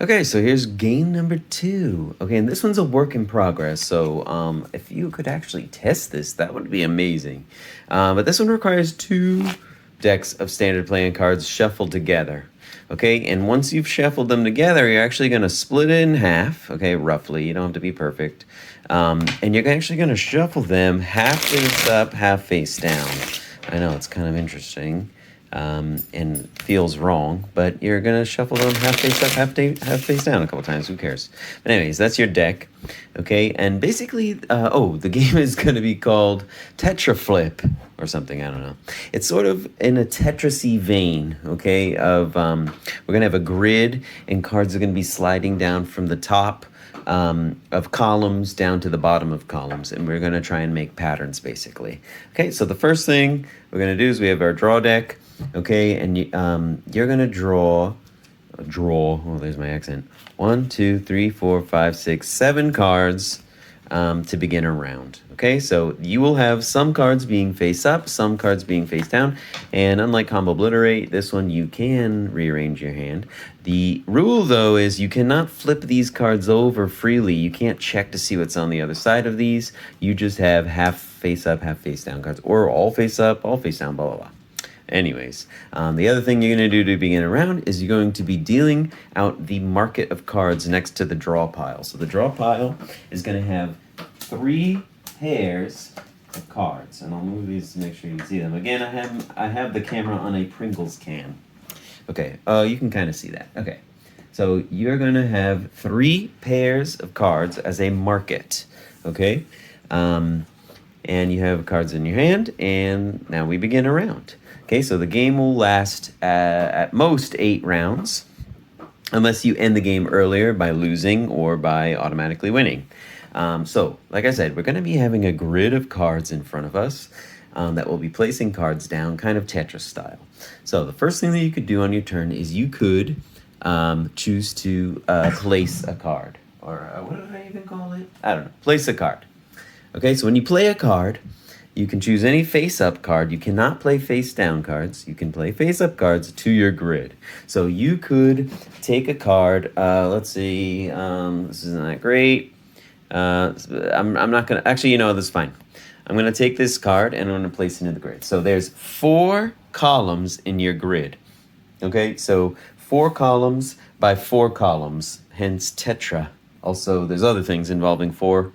Okay, so here's game number 2. Okay, and this one's a work in progress, so if you could actually test this, that would be amazing. But this one requires 2 decks of standard playing cards shuffled together. Okay, and once you've shuffled them together, you're actually going to split it in half, okay, roughly. You don't have to be perfect. And you're actually going to shuffle them half face up, half face down. I know, it's kind of interesting. And feels wrong, but you're gonna shuffle them half face up, half face down a couple times. Who cares? But anyways, that's your deck, okay? And basically, the game is gonna be called Tetra Flip or something. I don't know. It's sort of in a Tetris-y vein, okay? Of we're gonna have a grid, and cards are gonna be sliding down from the top of columns down to the bottom of columns, and we're going to try and make patterns basically. Okay, so the first thing we're going to do is we have our draw deck, okay, and you're going to draw, oh, there's my accent, 1, 2, 3, 4, 5, 6, 7 cards to begin a round. Okay, so you will have some cards being face up, some cards being face down, and unlike Combo Obliterate, this one you can rearrange your hand. The rule, though, is you cannot flip these cards over freely. You can't check to see what's on the other side of these. You just have half face up, half face down cards, or all face up, all face down, blah, blah, blah. Anyways, the other thing you're going to do to begin a round is you're going to be dealing out the market of cards next to the draw pile. So the draw pile is going to have 3 pairs of cards, and I'll move these to make sure you can see them. Again, I have the camera on a Pringles can. Okay, you can kind of see that. Okay, so you're going to have 3 pairs of cards as a market, okay? And you have cards in your hand, and now we begin a round. Okay, so the game will last at most 8 rounds, unless you end the game earlier by losing or by automatically winning. So, like I said, we're going to be having a grid of cards in front of us that will be placing cards down, kind of Tetris style. So the first thing that you could do on your turn is you could choose to place a card. Or what did I even call it? I don't know. Place a card. Okay, so when you play a card, you can choose any face-up card. You cannot play face-down cards. You can play face-up cards to your grid. So you could take a card. Let's see. This isn't that great. I'm not going to... Actually, you know, this is fine. I'm going to take this card and I'm going to place it in the grid. So there's 4 columns in your grid. Okay, so 4 columns by 4 columns, hence Tetra. Also, there's other things involving 4.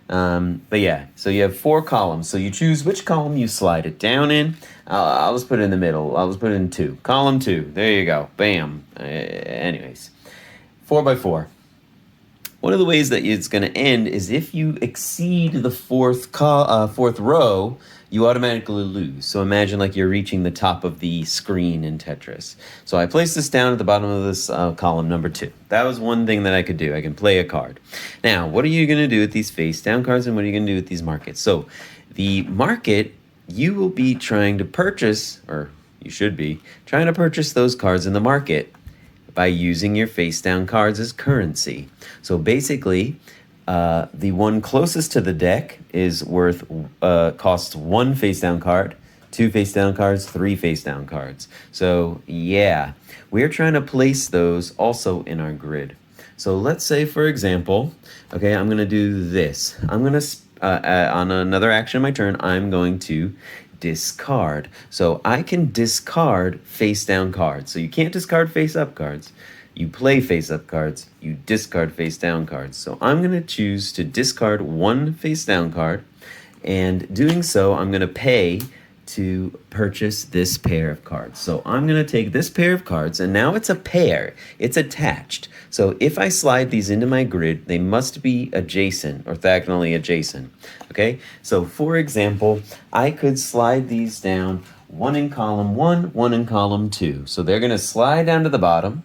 But yeah, so you have 4 columns. So you choose which column you slide it down in. I'll just put it in the middle. I'll just put it in 2. Column 2. There you go. Bam. Anyways, 4 by 4. One of the ways that it's going to end is if you exceed the fourth row, you automatically lose. So imagine like you're reaching the top of the screen in Tetris. So I placed this down at the bottom of this column number 2. That was one thing that I could do. I can play a card. Now, what are you going to do with these face down cards, and what are you going to do with these markets? So the market, you will be trying to purchase, or you should be, trying to purchase those cards in the market by using your face down cards as currency. So basically, the one closest to the deck is costs 1 face down card, 2 face down cards, 3 face down cards. So yeah, we're trying to place those also in our grid. So let's say, for example, okay, I'm going to do this. I'm going to, on another action of my turn, I'm going to discard. So I can discard face down cards. So you can't discard face up cards. You play face up cards. You discard face down cards. So I'm going to choose to discard 1 face down card. And doing so, I'm going to pay to purchase this pair of cards. So I'm going to take this pair of cards, and now it's a pair. It's attached. So if I slide these into my grid, they must be adjacent, orthogonally adjacent. Okay? So for example, I could slide these down, 1 in column 1, 1 in column 2. So they're going to slide down to the bottom,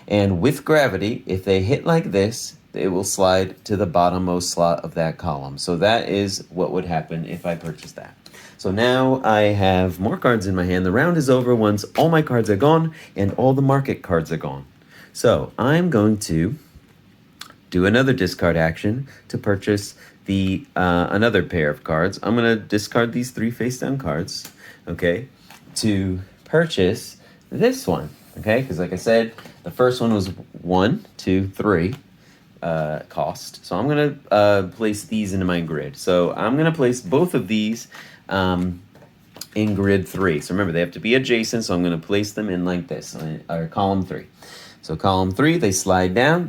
and with gravity, if they hit like this, it will slide to the bottommost slot of that column. So that is what would happen if I purchased that. So now I have more cards in my hand. The round is over once all my cards are gone and all the market cards are gone. So I'm going to do another discard action to purchase the another pair of cards. I'm going to discard these 3 face down cards, okay, to purchase this one. Okay, because like I said, the first one was 1, 2, 3 cost. So I'm going to place these into my grid. So I'm going to place both of these in grid 3. So remember, they have to be adjacent, so I'm going to place them in like this, or column 3. So column 3, they slide down,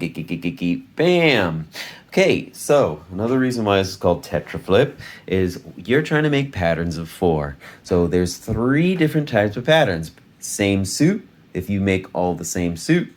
bam. Okay, so another reason why this is called Tetra flip is you're trying to make patterns of 4. So there's 3 different types of patterns. Same suit, if you make all the same suit,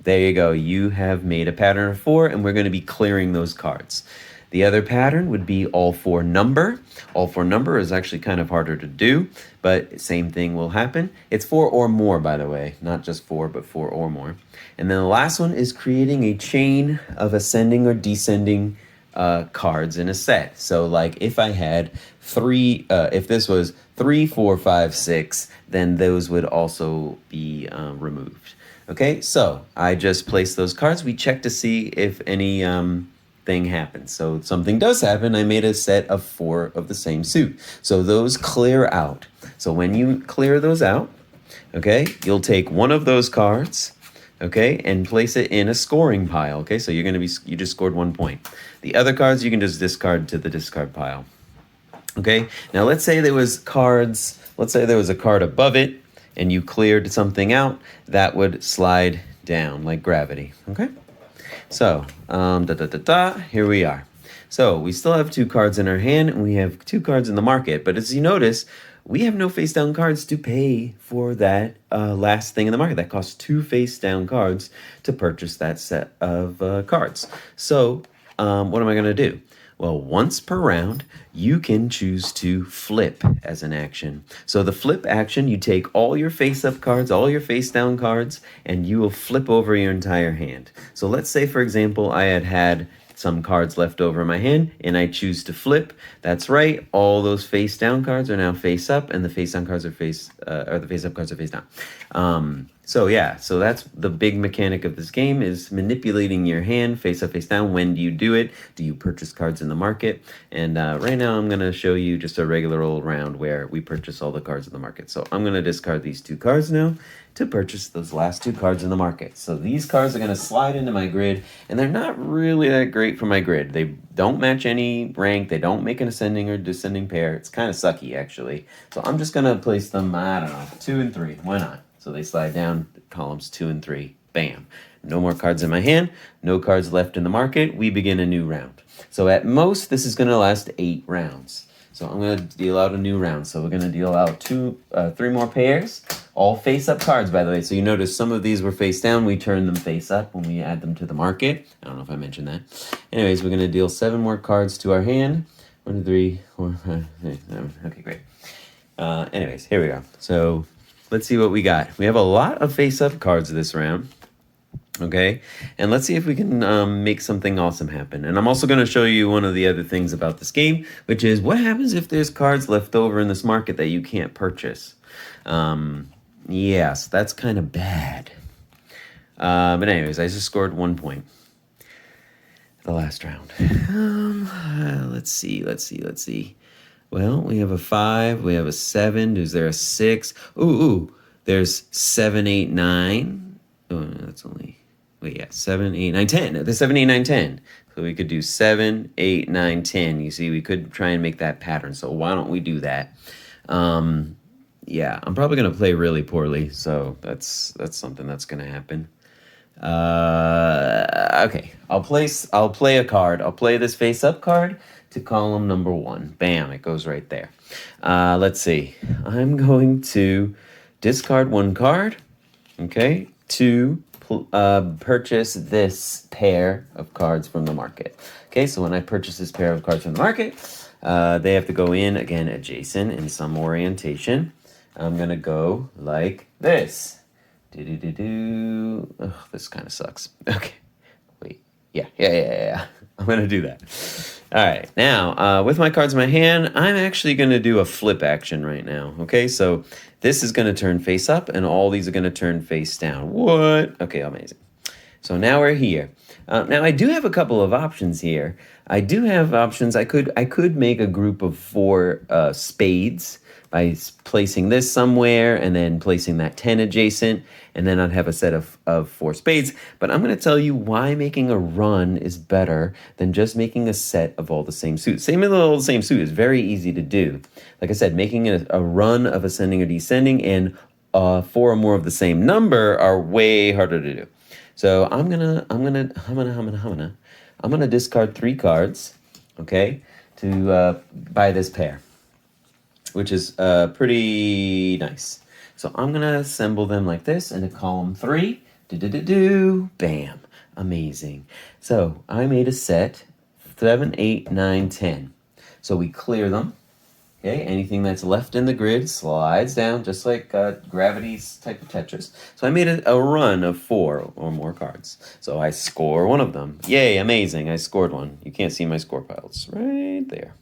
there you go. You have made a pattern of 4, and we're going to be clearing those cards. The other pattern would be all 4 number. All 4 number is actually kind of harder to do, but same thing will happen. It's 4 or more, by the way, not just 4, but 4 or more. And then the last one is creating a chain of ascending or descending cards in a set. So like if I had 3, if this was 3, 4, 5, 6, then those would also be removed. Okay, so I just placed those cards. We check to see if any thing happens. So something does happen. I made a set of 4 of the same suit. So those clear out. So when you clear those out, okay, you'll take one of those cards, okay, and place it in a scoring pile. Okay, so you're going to be, you just scored 1 point. The other cards you can just discard to the discard pile. Okay, now let's say there was cards, let's say there was a card above it and you cleared something out, that would slide down like gravity. Okay, so here we are. So we still have 2 cards in our hand and we have 2 cards in the market, but as you notice, we have no face down cards to pay for that last thing in the market. That costs 2 face down cards to purchase that set of cards. So what am I going to do? Well, once per round, you can choose to flip as an action. So the flip action, you take all your face-up cards, all your face-down cards, and you will flip over your entire hand. So let's say, for example, I had some cards left over in my hand, and I choose to flip. That's right, all those face-down cards are now face-up, and the face-down cards are the face-up cards are face-down. So yeah, so that's the big mechanic of this game, is manipulating your hand face up, face down. When do you do it? Do you purchase cards in the market? And right now I'm going to show you just a regular old round where we purchase all the cards in the market. So I'm going to discard these 2 cards now to purchase those last 2 cards in the market. So these cards are going to slide into my grid, and they're not really that great for my grid. They don't match any rank. They don't make an ascending or descending pair. It's kind of sucky, actually. So I'm just going to place them, I don't know, 2 and 3. Why not? So they slide down columns 2 and 3. Bam. No more cards in my hand. No cards left in the market. We begin a new round. So at most, this is going to last 8 rounds. So I'm going to deal out a new round. So we're going to deal out 3 more pairs. All face-up cards, by the way. So you notice some of these were face down. We turn them face up when we add them to the market. I don't know if I mentioned that. Anyways, we're going to deal 7 more cards to our hand. 1, 2, 3, 4, 5, 6, 7. Okay, great. Anyways, here we go. So let's see what we got. We have a lot of face-up cards this round, okay? And let's see if we can make something awesome happen. And I'm also going to show you one of the other things about this game, which is what happens if there's cards left over in this market that you can't purchase. Yes, that's kind of bad. But anyways, I just scored 1 point the last round. Let's see. Well, we have a 5, we have a 7. Is there a 6? Ooh, there's 7, 8, 9. Oh, no, that's only, 7, 8, 9, 10. There's 7, 8, 9, 10. So we could do 7, 8, 9, 10. You see, we could try and make that pattern. So why don't we do that? Yeah, I'm probably going to play really poorly. So that's something that's going to happen. Okay, I'll play a card. I'll play this face-up card to column number 1. Bam, it goes right there. Let's see. I'm going to discard 1 card, okay, to purchase this pair of cards from the market. Okay, so when I purchase this pair of cards from the market, they have to go in, again, adjacent in some orientation. I'm going to go like this. Ugh, this kind of sucks. Okay, wait. Yeah. I'm going to do that. All right, now, with my cards in my hand, I'm actually going to do a flip action right now, okay? So this is going to turn face up, and all these are going to turn face down. What? Okay, amazing. So now we're here. Now, I do have a couple of options here. I do have options. I could make a group of 4 spades, by placing this somewhere and then placing that 10 adjacent, and then I'd have a set of 4 spades. But I'm going to tell you why making a run is better than just making a set of all the same suits. Same with all the same suit is very easy to do. Like I said, making a run of ascending or descending and 4 or more of the same number are way harder to do. So I'm gonna discard 3 cards, okay, to buy this pair, which is pretty nice. So I'm gonna assemble them like this into column 3. Bam, amazing. So I made a set 7, 8, 9, 10. So we clear them. Okay, anything that's left in the grid slides down, just like gravity's type of Tetris. So I made a run of 4 or more cards. So I score one of them. Yay, amazing, I scored one. You can't see my score pile, it's right there.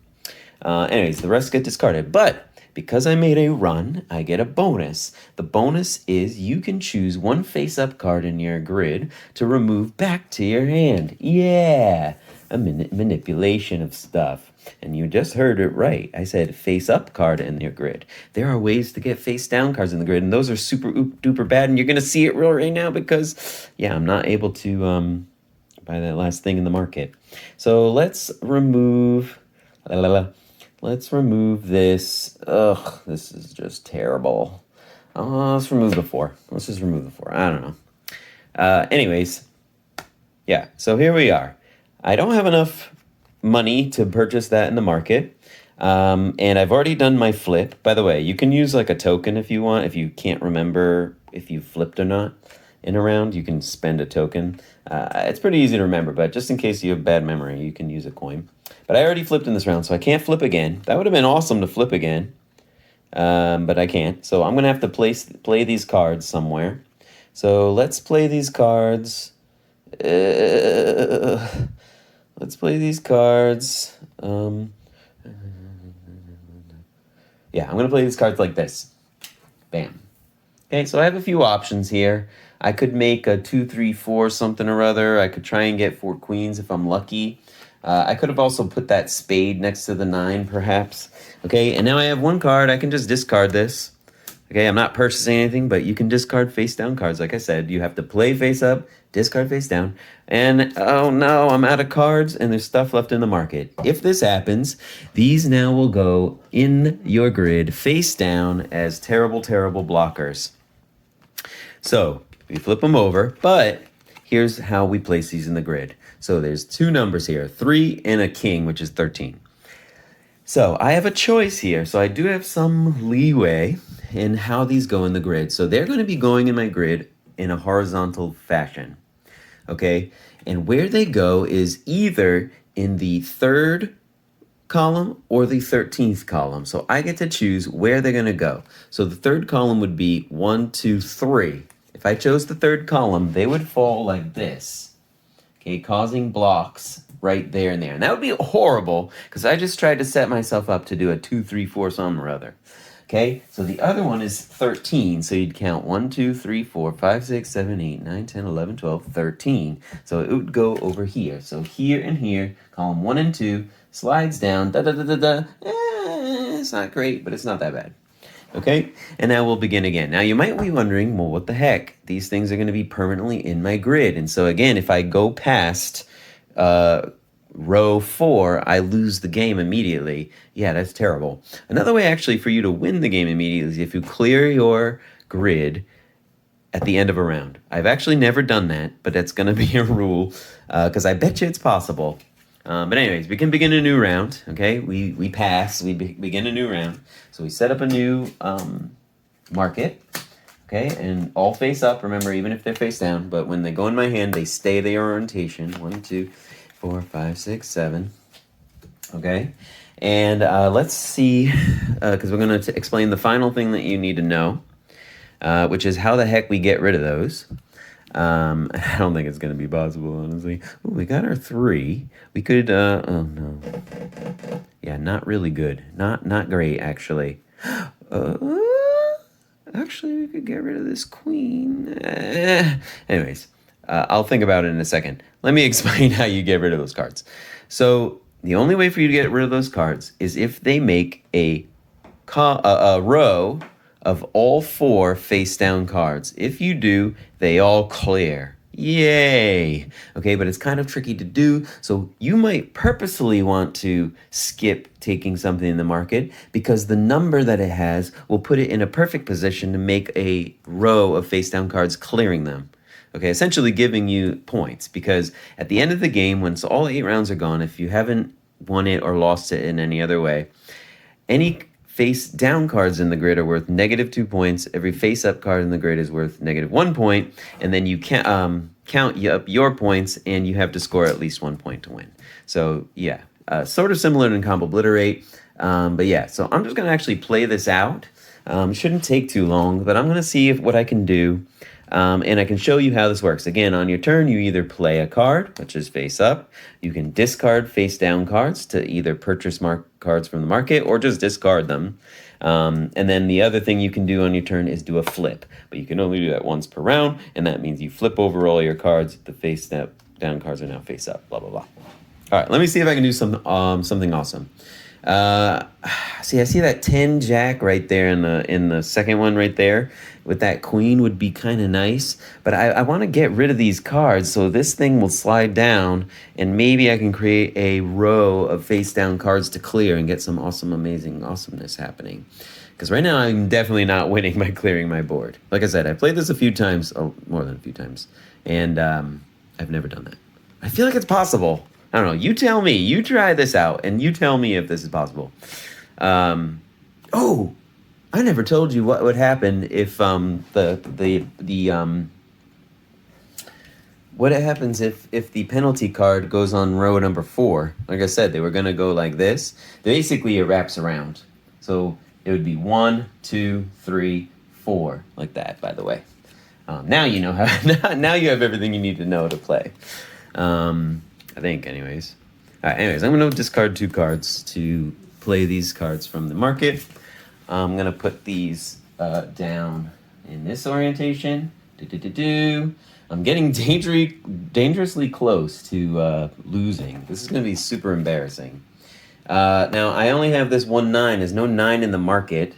Anyways, the rest get discarded. But because I made a run, I get a bonus. The bonus is you can choose one face-up card in your grid to remove back to your hand. Yeah, a manipulation of stuff. And you just heard it right. I said face-up card in your grid. There are ways to get face-down cards in the grid, and those are super duper bad, and you're going to see it real right now because, yeah, I'm not able to buy that last thing in the market. So let's remove... Let's remove this. Ugh, this is just terrible. Let's remove the 4. Let's just remove the 4. I don't know. Anyways, yeah, so here we are. I don't have enough money to purchase that in the market. And I've already done my flip. By the way, you can use like a token if you want. If you can't remember if you flipped or not in a round, you can spend a token. It's pretty easy to remember, but just in case you have bad memory, you can use a coin. But I already flipped in this round, so I can't flip again. That would have been awesome to flip again, but I can't. So I'm going to have to play these cards somewhere. So let's play these cards. Let's play these cards. Yeah, I'm going to play these cards like this. Bam. Okay, so I have a few options here. I could make a 2, 3, 4 something or other. I could try and get 4 queens if I'm lucky. I could have also put that spade next to the 9, perhaps. Okay, and now I have 1 card. I can just discard this. Okay, I'm not purchasing anything, but you can discard face-down cards. Like I said, you have to play face-up, discard face-down. And, oh no, I'm out of cards, and there's stuff left in the market. If this happens, these now will go in your grid face-down as terrible, terrible blockers. So, we flip them over, but here's how we place these in the grid. So there's 2 numbers here, 3 and a king, which is 13. So I have a choice here. So I do have some leeway in how these go in the grid. So they're going to be going in my grid in a horizontal fashion. Okay? And where they go is either in the 3rd column or the 13th column. So I get to choose where they're going to go. So the 3rd column would be 1, 2, 3. If I chose the 3rd column, they would fall like this. Okay, causing blocks right there and there. And that would be horrible because I just tried to set myself up to do a 2, 3, 4 something or other. Okay, so the other one is 13. So you'd count 1, 2, 3, 4, 5, 6, 7, 8, 9, 10, 11, 12, 13. So it would go over here. So here and here, column 1 and 2, slides down, da-da-da-da-da. It's not great, but it's not that bad. Okay, and now we'll begin again. Now you might be wondering, well, what the heck? These things are going to be permanently in my grid. And so again, if I go past row 4, I lose the game immediately. Yeah, that's terrible. Another way actually for you to win the game immediately is if you clear your grid at the end of a round. I've actually never done that, but that's going to be a rule because I bet you it's possible. But anyways, we can begin a new round, okay? We pass, we begin a new round. So we set up a new market, okay? And all face up, remember, even if they're face down. But when they go in my hand, they stay their orientation. 1, 2, 4, 5, 6, 7, okay? And let's see, because we're going to explain the final thing that you need to know, which is how the heck we get rid of those. I don't think it's going to be possible, honestly. Ooh, we got our 3. We could, oh no. Yeah, not really good. Not great, actually. Actually, we could get rid of this queen. Anyways, I'll think about it in a second. Let me explain how you get rid of those cards. So, the only way for you to get rid of those cards is if they make a a row of all 4 face down cards. If you do, they all clear. Yay! Okay, but it's kind of tricky to do, so you might purposely want to skip taking something in the market because the number that it has will put it in a perfect position to make a row of face down cards clearing them. Okay, essentially giving you points because at the end of the game, once all 8 rounds are gone, if you haven't won it or lost it in any other way, any face down cards in the grid are worth -2 points. Every face up card in the grid is worth -1 point, and then you can count up your points, and you have to score at least 1 point to win. So yeah, sort of similar to Combo Obliterate, but yeah. So I'm just gonna actually play this out. Shouldn't take too long, but I'm gonna see what I can do. And I can show you how this works. Again, on your turn, you either play a card, which is face up. You can discard face down cards to either purchase cards from the market or just discard them. And then the other thing you can do on your turn is do a flip. But you can only do that once per round, and that means you flip over all your cards. The face down cards are now face up, blah, blah, blah. All right, let me see if I can do something awesome. See, I see that 10 jack right there in the second one right there with that queen would be kind of nice, but I want to get rid of these cards so this thing will slide down and maybe I can create a row of face down cards to clear and get some awesome, amazing awesomeness happening. Because right now I'm definitely not winning by clearing my board. Like I said, I played this a few times, more than a few times, and I've never done that. I feel like it's possible. I don't know. You tell me. You try this out, and you tell me if this is possible. Oh, I never told you what would happen if what happens if the penalty card goes on row number 4. Like I said, they were gonna go like this. Basically, it wraps around. So it would be 1, 2, 3, 4, like that. By the way, now you know how. Now you have everything you need to know to play. I think, anyways. All right, anyways, I'm going to discard 2 cards to play these cards from the market. I'm going to put these down in this orientation. I'm getting dangerously close to losing. This is going to be super embarrassing. Now, I only have this 1 9. There's no 9 in the market,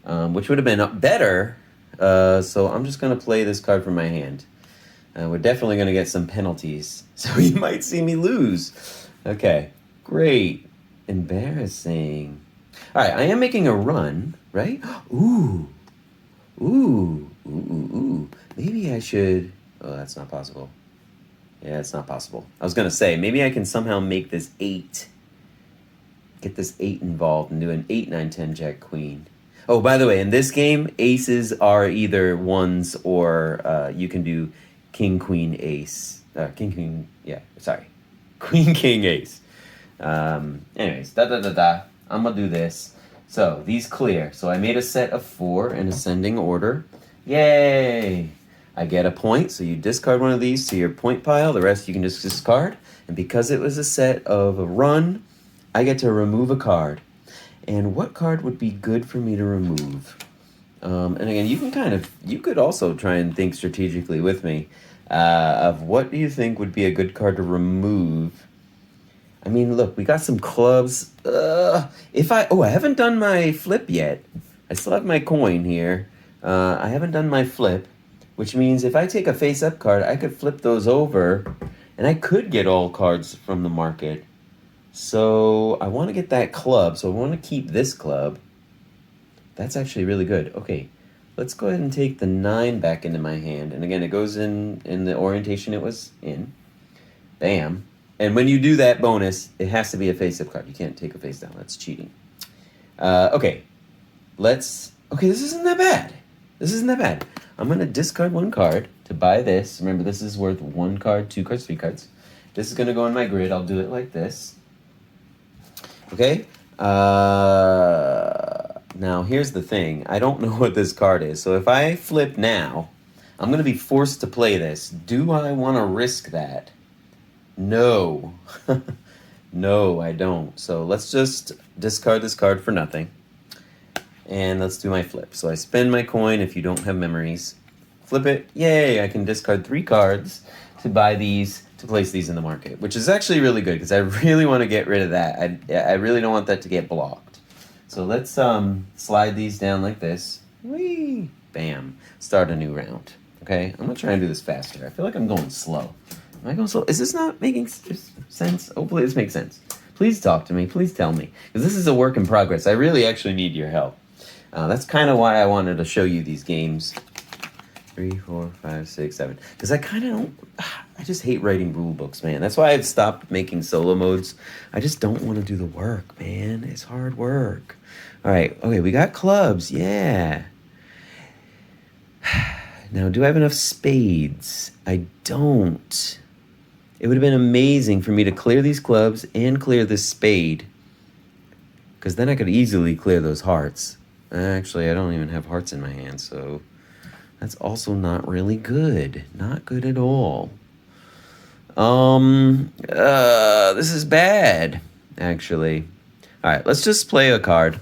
which would have been better. So I'm just going to play this card from my hand. We're definitely going to get some penalties, so you might see me lose. Okay, great. Embarrassing. All right, I am making a run, right? Ooh. Maybe I should... Oh, that's not possible. Yeah, it's not possible. I was going to say, maybe I can somehow make this 8. Get this 8 involved and do an 8, 9, 10, jack, queen. Oh, by the way, in this game, aces are either 1s or you can do... King, queen, ace. Queen, king, ace. Anyways, I'm gonna do this. So, these clear. So I made a set of 4 in ascending order. Yay! I get a point, so you discard one of these to your point pile. The rest you can just discard. And because it was a set of a run, I get to remove a card. And what card would be good for me to remove? And again, you could also try and think strategically with me of what do you think would be a good card to remove. I mean, look, we got some clubs. I haven't done my flip yet. I still have my coin here. I haven't done my flip, which means if I take a face-up card, I could flip those over, and I could get all cards from the market. So I want to get that club, so I want to keep this club. That's actually really good. Okay, let's go ahead and take the 9 back into my hand. And again, it goes in the orientation it was in. Bam. And when you do that bonus, it has to be a face-up card. You can't take a face down. That's cheating. Okay, this isn't that bad. I'm going to discard 1 card to buy this. Remember, this is worth 1 card, 2 cards, 3 cards. This is going to go in my grid. I'll do it like this. Okay. Now, here's the thing. I don't know what this card is. So if I flip now, I'm going to be forced to play this. Do I want to risk that? No. No, I don't. So let's just discard this card for nothing. And let's do my flip. So I spend my coin if you don't have memories. Flip it. Yay, I can discard 3 cards to buy these, to place these in the market, which is actually really good because I really want to get rid of that. I really don't want that to get blocked. So let's slide these down like this. Whee! Bam. Start a new round. Okay? I'm gonna try and do this faster. I feel like I'm going slow. Am I going slow? Is this not making sense? Hopefully this makes sense. Please talk to me. Please tell me. Because this is a work in progress. I really actually need your help. That's kind of why I wanted to show you these games. 3, 4, 5, 6, 7. Because I kind of don't... I just hate writing rule books, man. That's why I've stopped making solo modes. I just don't want to do the work, man. It's hard work. All right. Okay, we got clubs. Yeah. Now, do I have enough spades? I don't. It would have been amazing for me to clear these clubs and clear this spade. Because then I could easily clear those hearts. Actually, I don't even have hearts in my hand, so... That's also not really good. Not good at all. This is bad, actually. All right, let's just play a card.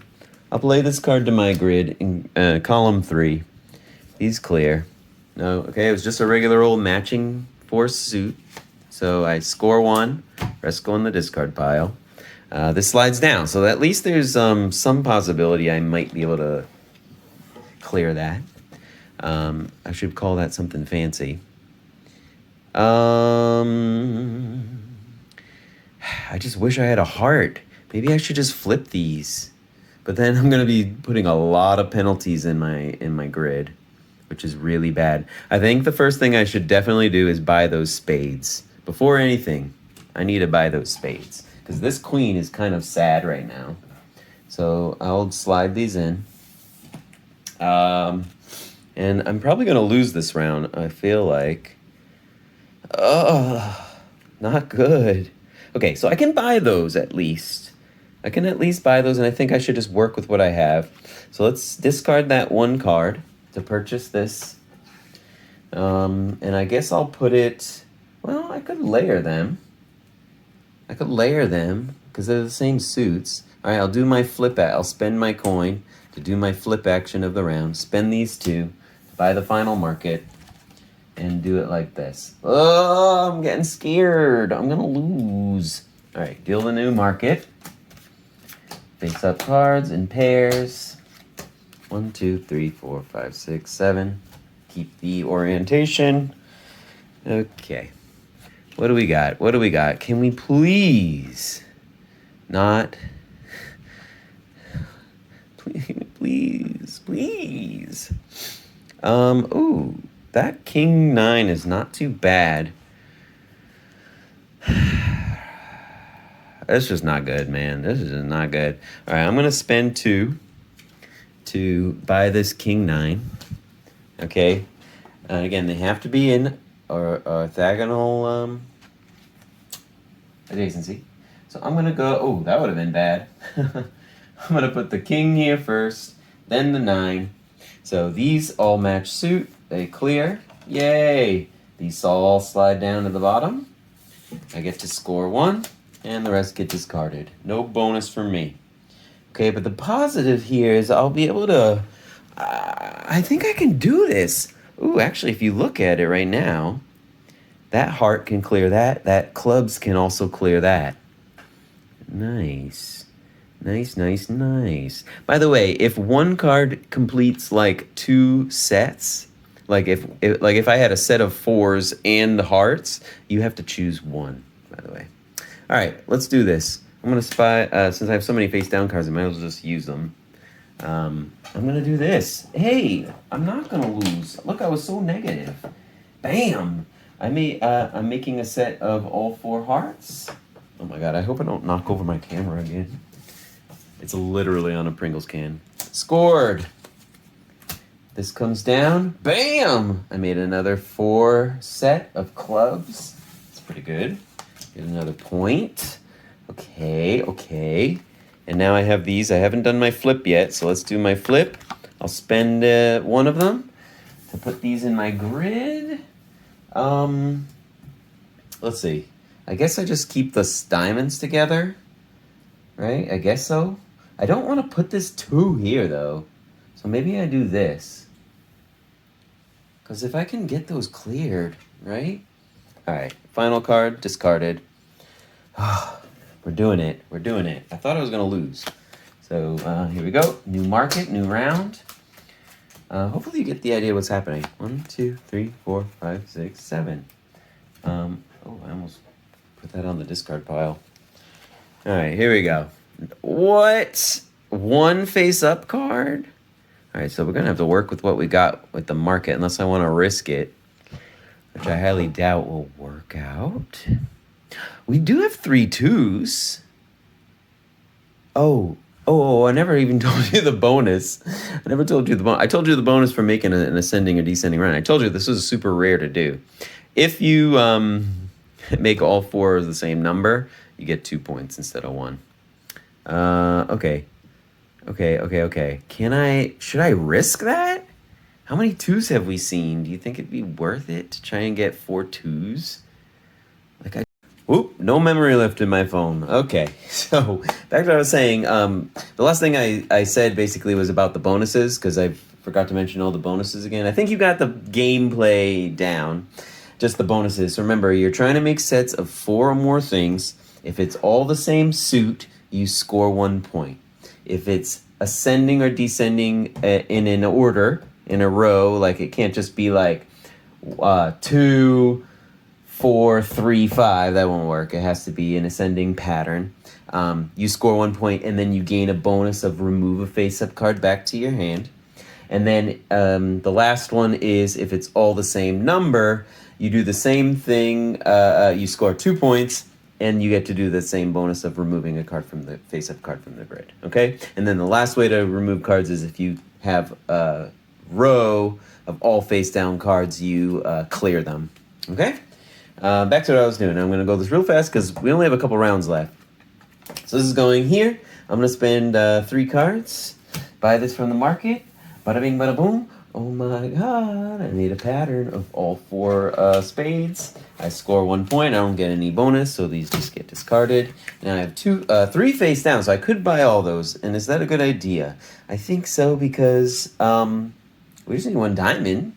I'll play this card to my grid in column 3. He's clear. No, okay, it was just a regular old matching 4 suit. So I score 1, rest go in the discard pile. This slides down, so at least there's some possibility I might be able to clear that. I should call that something fancy. I just wish I had a heart. Maybe I should just flip these. But then I'm going to be putting a lot of penalties in my grid, which is really bad. I think the first thing I should definitely do is buy those spades. Before anything, I need to buy those spades. Because this queen is kind of sad right now. So I'll slide these in. And I'm probably going to lose this round, I feel like. Not good. Okay, so I can buy those at least. I can at least buy those, and I think I should just work with what I have. So let's discard that 1 card to purchase this. And I guess I'll put it... Well, I could layer them. Because they're the same suits. All right, I'll do my flip. I'll spend my coin to do my flip action of the round. Spend these 2. Buy the final market and do it like this. Oh, I'm getting scared. I'm going to lose. All right, deal the new market. Face up cards in pairs. 1, 2, 3, 4, 5, 6, 7. Keep the orientation. Okay. What do we got? Can we please not... Please. Ooh, that King 9 is not too bad. That's just not good, man. This is just not good. All right, I'm going to spend 2 to buy this King 9. Okay. Again, they have to be in orthogonal adjacency. So I'm going to go... Oh, that would have been bad. I'm going to put the King here first, then the 9. So these all match suit. They clear. Yay! These all slide down to the bottom. I get to score 1, and the rest get discarded. No bonus for me. Okay, but the positive here is I'll be able to... I think I can do this. Ooh, actually, if you look at it right now, that heart can clear that. That clubs can also clear that. Nice. Nice. By the way, if 1 card completes like 2 sets, like if I had a set of 4s and hearts, you have to choose 1, by the way. All right, let's do this. I'm going to spy, since I have so many face down cards, I might as well just use them. I'm going to do this. Hey, I'm not going to lose. Look, I was so negative. Bam. I'm making a set of all 4 hearts. Oh my God, I hope I don't knock over my camera again. It's literally on a Pringles can. Scored. This comes down. Bam! I made another 4 set of clubs. That's pretty good. Get another point. Okay. And now I have these. I haven't done my flip yet, so let's do my flip. I'll spend 1 of them to put these in my grid. Let's see. I guess I just keep the diamonds together. Right? I guess so. I don't want to put this 2 here, though. So maybe I do this. Because if I can get those cleared, right? All right. Final card, discarded. We're doing it. I thought I was going to lose. So here we go. New market, new round. Hopefully you get the idea what's happening. 1, 2, 3, 4, 5, 6, 7. Oh, I almost put that on the discard pile. All right, here we go. What? One face-up card? All right, so we're going to have to work with what we got with the market, unless I want to risk it, which I highly doubt will work out. We do have 3 2s. Oh, I never even told you the bonus. I never told you the bonus. I told you the bonus for making an ascending or descending run. I told you this was super rare to do. If you make all 4 the same number, you get 2 points instead of 1. Okay. Should I risk that? How many 2s have we seen? Do you think it'd be worth it to try and get 4 2s? No memory left in my phone. Okay, so back to what I was saying. The last thing I said basically was about the bonuses, because I forgot to mention all the bonuses again. I think you got the gameplay down, just the bonuses. So remember, you're trying to make sets of 4 or more things. If it's all the same suit, you score 1 point. If it's ascending or descending in an order, in a row, like it can't just be like 2, 4, 3, 5, that won't work. It has to be an ascending pattern. You score 1 point, and then you gain a bonus of remove a face-up card back to your hand. And then the last one is if it's all the same number, you do the same thing. You score 2 points, and you get to do the same bonus of removing a card from the face-up card from the grid. Okay? And then the last way to remove cards is if you have a row of all face-down cards, you clear them. Okay? Back to what I was doing. I'm going to go this real fast because we only have a couple rounds left. So this is going here. I'm going to spend 3 cards. Buy this from the market. Bada bing, bada boom. Oh my god. I made a pattern of all 4 spades. I score 1 point. I don't get any bonus, so these just get discarded. Now I have 3 face down, so I could buy all those. And is that a good idea? I think so because we just need 1 diamond.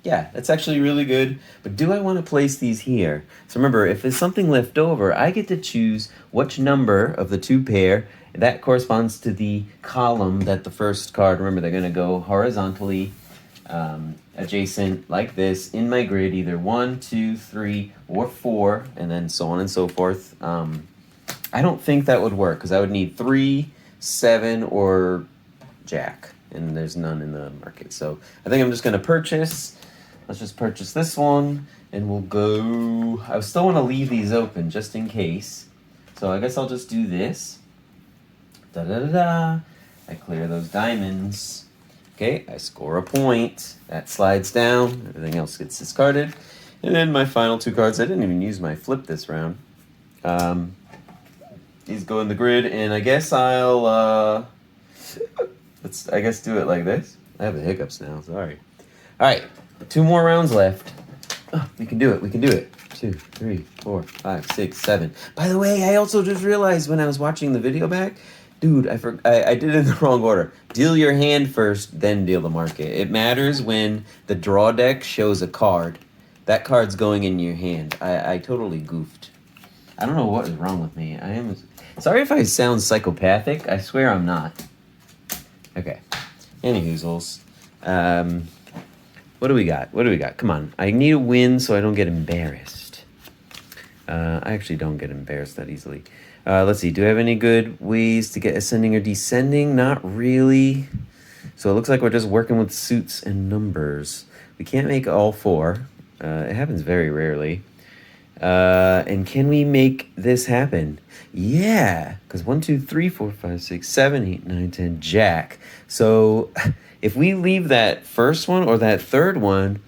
Yeah, that's actually really good. But do I want to place these here? So remember, if there's something left over, I get to choose which number of the 2 pair. That corresponds to the column that the first card, remember, they're going to go horizontally adjacent like this in my grid, either 1, 2, 3, or 4, and then so on and so forth. I don't think that would work because I would need 3, 7, or Jack, and there's none in the market. So I think I'm just going to purchase. Let's just purchase this one, and we'll go. I still want to leave these open just in case. So I guess I'll just do this. Da-da-da-da. I clear those diamonds. Okay, I score a point. That slides down. Everything else gets discarded. And then my final 2 cards. I didn't even use my flip this round. These go in the grid, and I guess I'll I guess do it like this. I have the hiccups now. Sorry. All right. 2 more rounds left. Oh, we can do it. 2, 3, 4, 5, 6, 7. By the way, I also just realized when I was watching the video back, dude, I did it in the wrong order. Deal your hand first, then deal the market. It matters when the draw deck shows a card. That card's going in your hand. I totally goofed. I don't know what is wrong with me. I am sorry if I sound psychopathic. I swear I'm not. Okay. Any hoozles. What do we got? Come on. I need a win so I don't get embarrassed. I actually don't get embarrassed that easily. Let's see. Do I have any good ways to get ascending or descending? Not really. So it looks like we're just working with suits and numbers. We can't make all 4. It happens very rarely. And can we make this happen? Yeah. Because 1, 2, 3, 4, 5, 6, 7, 8, 9, 10, Jack. So if we leave that first one or that third one,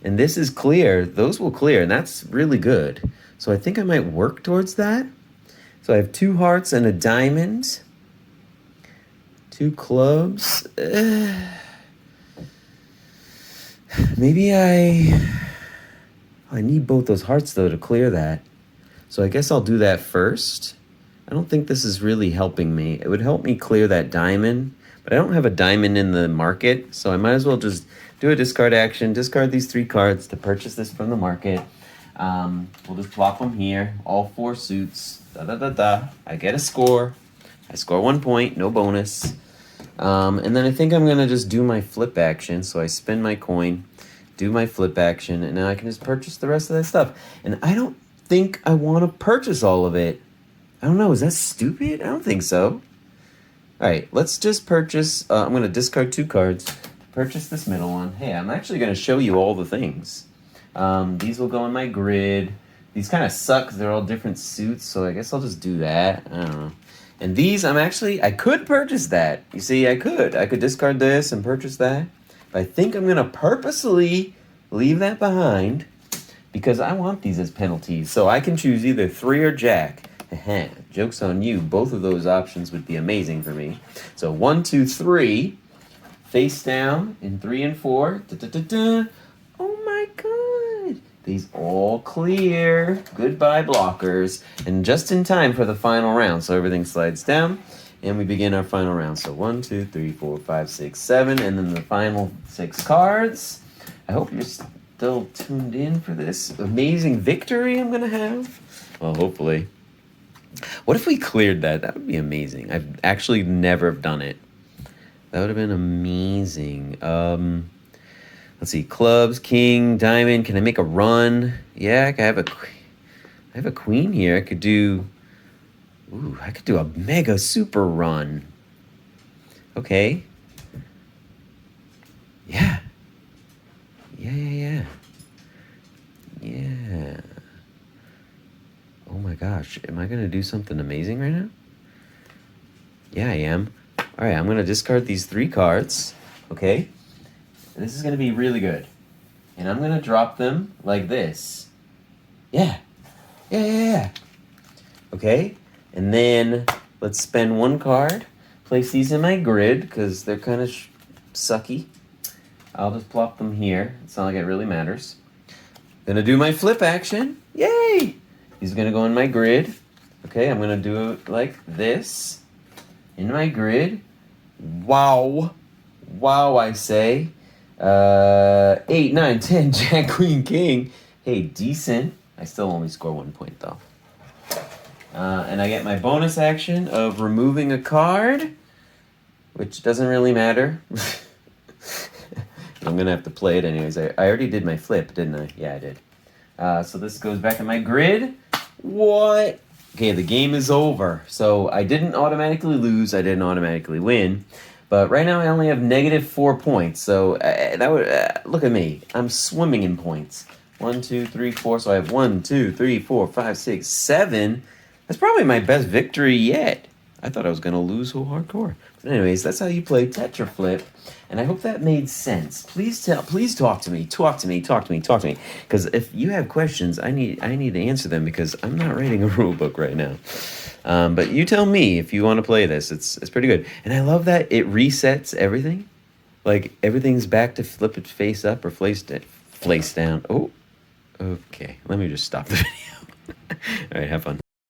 and this is clear, those will clear, and that's really good. So I think I might work towards that. So I have 2 hearts and a diamond. 2 clubs. Maybe I need both those hearts, though, to clear that. So I guess I'll do that first. I don't think this is really helping me. It would help me clear that diamond, but I don't have a diamond in the market, so I might as well just do a discard action, discard these 3 cards to purchase this from the market. We'll just plop them here, all 4 suits. Da-da-da-da. I get a score. I score 1 point, no bonus. And then I think I'm going to just do my flip action. So I spin my coin, do my flip action, and now I can just purchase the rest of that stuff. And I don't think I want to purchase all of it. I don't know. Is that stupid? I don't think so. All right, let's just purchase. I'm going to discard 2 cards. Purchase this middle one. Hey, I'm actually going to show you all the things. These will go in my grid. These kind of suck because they're all different suits, so I guess I'll just do that. I don't know. And these, I could purchase that. You see, I could discard this and purchase that. But I think I'm going to purposely leave that behind because I want these as penalties. So I can choose either 3 or Jack. Joke's on you. Both of those options would be amazing for me. So 1, 2, 3. Face down in 3 and 4. Da-da-da-da. Oh my god. These all clear. Goodbye, blockers. And just in time for the final round. So everything slides down. And we begin our final round. So 1, 2, 3, 4, 5, 6, 7. And then the final 6 cards. I hope you're still tuned in for this amazing victory I'm going to have. Well, hopefully. What if we cleared that? That would be amazing. I've actually never done it. That would have been amazing. Let's see. Clubs, king, diamond. Can I make a run? Yeah, I have a queen here. I could do a mega super run. Okay. Yeah. Yeah. Oh my gosh. Am I going to do something amazing right now? Yeah, I am. All right, I'm going to discard these 3 cards, okay? This is going to be really good. And I'm going to drop them like this. Yeah. Okay? And then let's spend 1 card, place these in my grid because they're kind of sucky. I'll just plop them here. It's not like it really matters. Gonna do my flip action. Yay! These are going to go in my grid. Okay, I'm going to do it like this. In my grid. Wow, I say. 8, 9, 10, Jack, Queen, King. Hey, decent. I still only score 1 point, though. And I get my bonus action of removing a card, which doesn't really matter. I'm going to have to play it anyways. I already did my flip, didn't I? Yeah, I did. So this goes back in my grid. What? Okay, the game is over. So I didn't automatically lose. I didn't automatically win. But right now I only have -4 points. So that would look at me. I'm swimming in points. 1, 2, 3, 4. So I have 1, 2, 3, 4, 5, 6, 7. That's probably my best victory yet. I thought I was going to lose so hardcore. But anyways, that's how you play Tetra Flip. And I hope that made sense. Please talk to me. Because if you have questions, I need to answer them because I'm not writing a rule book right now. But you tell me if you want to play this. It's pretty good. And I love that it resets everything. Like everything's back to flip it face up or face down. Oh, okay. Let me just stop the video. All right, have fun.